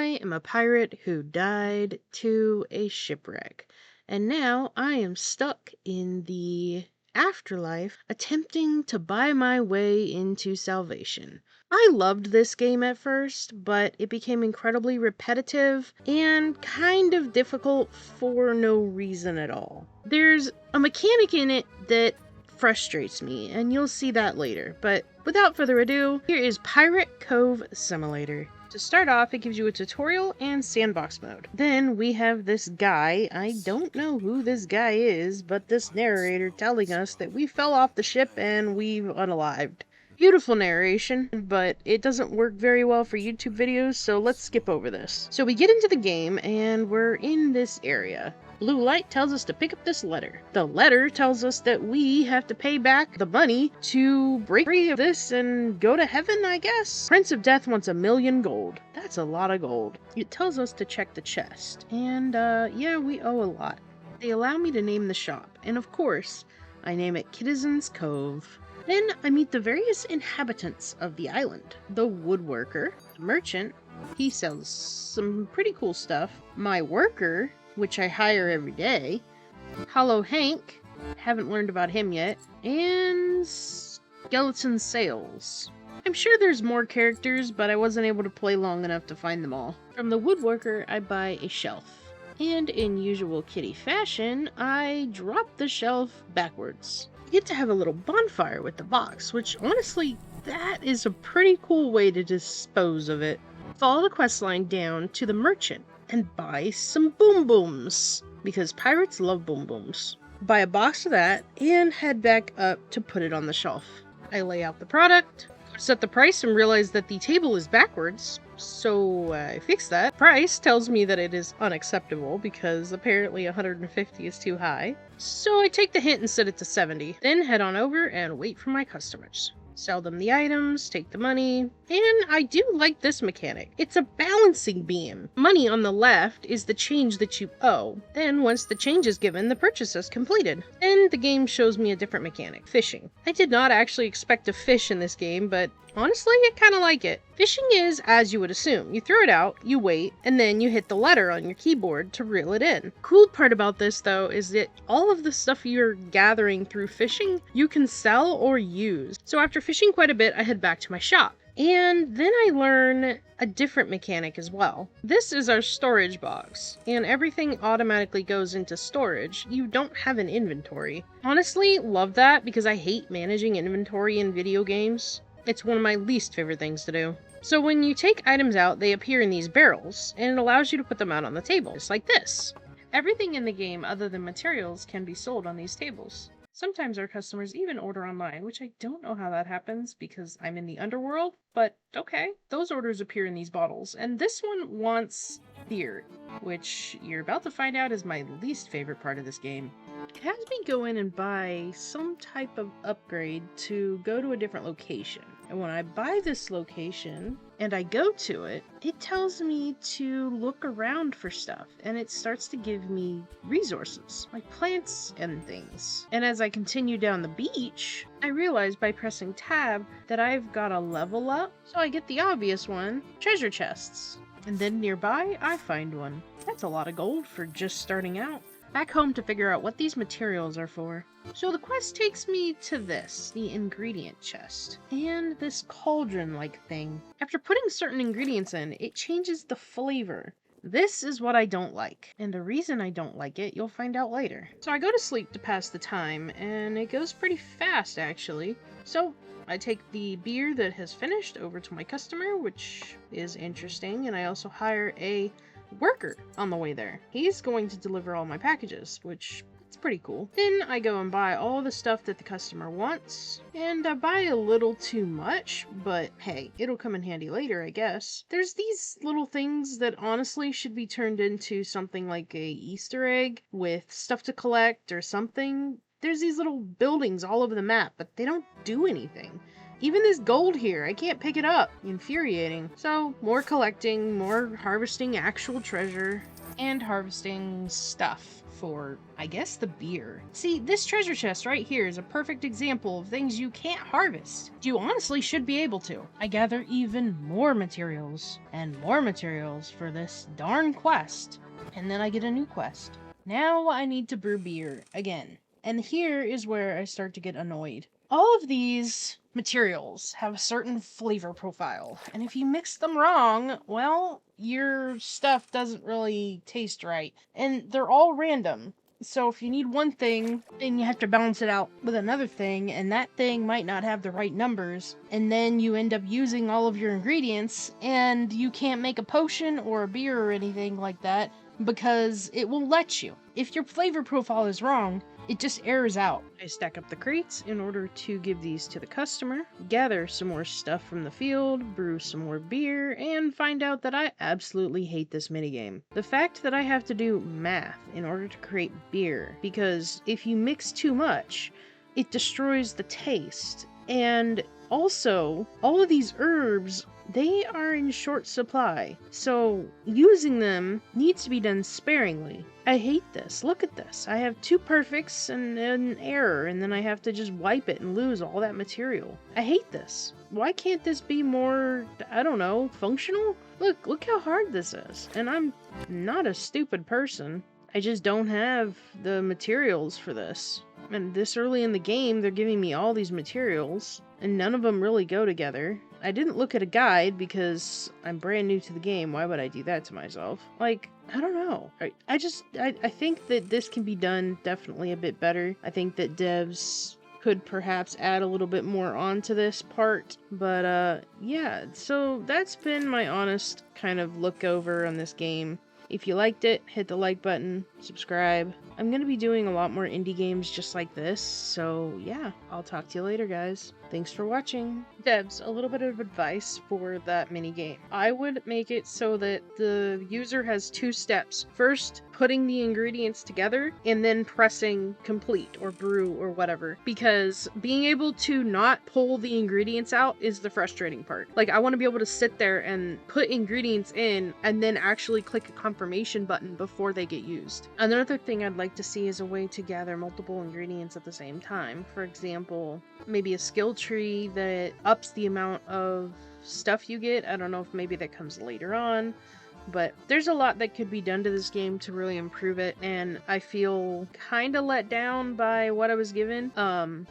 I am a pirate who died to a shipwreck, and now I am stuck in the afterlife attempting to buy my way into salvation. I loved this game at first, but it became incredibly repetitive and kind of difficult for no reason at all. There's a mechanic in it that frustrates me, and you'll see that later. But without further ado, here is Pirate Cove Simulator. To start off, it gives you a tutorial and sandbox mode. Then we have this guy. I don't know who this guy is, but this narrator telling us that we fell off the ship and we've unalived. Beautiful narration, but it doesn't work very well for YouTube videos, so let's skip over this. So we get into the game and we're in this area. Blue light tells us to pick up this letter. The letter tells us that we have to pay back the money to break free of this and go to heaven, I guess. Prince of Death wants 1,000,000 gold. That's a lot of gold. It tells us to check the chest. And yeah, we owe a lot. They allow me to name the shop. And of course, I name it Citizen's Cove. Then I meet the various inhabitants of the island. The woodworker, the merchant, he sells some pretty cool stuff. My worker, which I hire every day. Hollow Hank, haven't learned about him yet. And Skeleton Sales. I'm sure there's more characters, but I wasn't able to play long enough to find them all. From the woodworker, I buy a shelf. And in usual kitty fashion, I drop the shelf backwards. You get to have a little bonfire with the box, which honestly, that is a pretty cool way to dispose of it. Follow the quest line down to the merchant and buy some boom booms, because pirates love boom booms. Buy a box of that and head back up to put it on the shelf. I lay out the product, set the price and realize that the table is backwards, so I fix that. Price tells me that it is unacceptable because apparently 150 is too high. So I take the hint and set it to 70. Then head on over and wait for my customers. Sell them the items, take the money, and I do like this mechanic. It's a balancing beam. Money on the left is the change that you owe. Then once the change is given, the purchase is completed. Then the game shows me a different mechanic, fishing. I did not actually expect to fish in this game, but honestly, I kind of like it. Fishing is as you would assume. You throw it out, you wait, and then you hit the letter on your keyboard to reel it in. Cool part about this, though, is that all of the stuff you're gathering through fishing, you can sell or use. So after fishing quite a bit, I head back to my shop. And then I learn a different mechanic as well. This is our storage box, and everything automatically goes into storage. You don't have an inventory. Honestly, love that because I hate managing inventory in video games. It's one of my least favorite things to do. So when you take items out, they appear in these barrels, and it allows you to put them out on the table, just like this. Everything in the game other than materials can be sold on these tables. Sometimes our customers even order online, which I don't know how that happens because I'm in the underworld, but okay. Those orders appear in these bottles, and this one wants beer, which you're about to find out is my least favorite part of this game. It has me go in and buy some type of upgrade to go to a different location. And when I buy this location and I go to it, it tells me to look around for stuff, and it starts to give me resources, like plants and things. And as I continue down the beach, I realize by pressing tab that I've got to level up, so I get the obvious one, treasure chests. And then nearby, I find one. That's a lot of gold for just starting out. Back home to figure out what these materials are for. So the quest takes me to this, the ingredient chest, and this cauldron-like thing. After putting certain ingredients in, it changes the flavor. This is what I don't like, and the reason I don't like it, you'll find out later. So I go to sleep to pass the time, and it goes pretty fast actually. So I take the beer that has finished over to my customer, which is interesting, and I also hire a worker on the way there. He's going to deliver all my packages, which is pretty cool. Then I go and buy all the stuff that the customer wants, and I buy a little too much, but hey, it'll come in handy later, I guess. There's these little things that honestly should be turned into something like a Easter egg with stuff to collect or something. There's these little buildings all over the map, but they don't do anything. Even this gold here, I can't pick it up. Infuriating. So, more collecting, more harvesting actual treasure. and harvesting stuff for, I guess, the beer. See, this treasure chest right here is a perfect example of things you can't harvest. You honestly should be able to. I gather even more materials and more materials for this darn quest, and then I get a new quest. Now I need to brew beer again. And here is where I start to get annoyed. All of these materials have a certain flavor profile, and if you mix them wrong, well, your stuff doesn't really taste right. And they're all random. So if you need one thing, then you have to balance it out with another thing, and that thing might not have the right numbers, and then you end up using all of your ingredients, and you can't make a potion or a beer or anything like that because it won't let you. If your flavor profile is wrong, it just errors out. I stack up the crates in order to give these to the customer, gather some more stuff from the field, brew some more beer, and find out that I absolutely hate this minigame. The fact that I have to do math in order to create beer, because if you mix too much, it destroys the taste. And also, all of these herbs, they are in short supply, so using them needs to be done sparingly. I hate this. Look at this. I have 2 perfects and an error, and then I have to just wipe it and lose all that material. I hate this. Why can't this be more, I don't know, functional? Look how hard this is. And I'm not a stupid person. I just don't have the materials for this. And this early in the game, they're giving me all these materials, and none of them really go together. I didn't look at a guide because I'm brand new to the game. Why would I do that to myself? Like, I don't know. I think that this can be done definitely a bit better. I think that devs could perhaps add a little bit more onto this part. But yeah, so that's been my honest kind of look over on this game. If you liked it, hit the like button, subscribe. I'm going to be doing a lot more indie games just like this, so yeah, I'll talk to you later, guys. Thanks for watching. Devs, a little bit of advice for that mini game. I would make it so that the user has 2 steps. First, putting the ingredients together, and then pressing complete or brew or whatever. Because being able to not pull the ingredients out is the frustrating part. Like, I want to be able to sit there and put ingredients in and then actually click a confirmation button before they get used. Another thing I'd like to see is a way to gather multiple ingredients at the same time. For example, maybe a skill tree that ups the amount of stuff you get. I don't know if maybe that comes later on, but there's a lot that could be done to this game to really improve it, and I feel kind of let down by what I was given.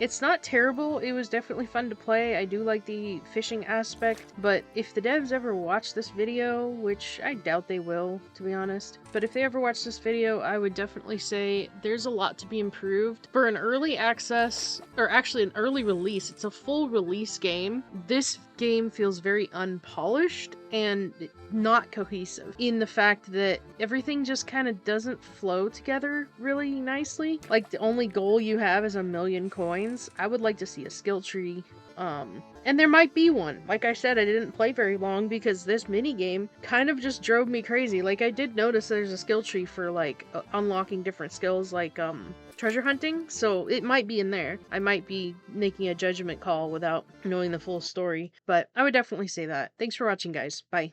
It's not terrible. It was definitely fun to play. I do like the fishing aspect, but if the devs ever watch this video, which I doubt they will, to be honest, but if they ever watch this video, I would definitely say there's a lot to be improved. For an early access, or actually an early release, it's a full release game. This game feels very unpolished and not cohesive in the fact that everything just kind of doesn't flow together really nicely. Like, the only goal you have is 1,000,000 coins. I would like to see a skill tree. And there might be one. Like I said, I didn't play very long because this mini game kind of just drove me crazy. Like, I did notice there's a skill tree for like unlocking different skills, like treasure hunting, so it might be in there. I might be making a judgment call without knowing the full story, but I would definitely say that. Thanks for watching, guys. Bye.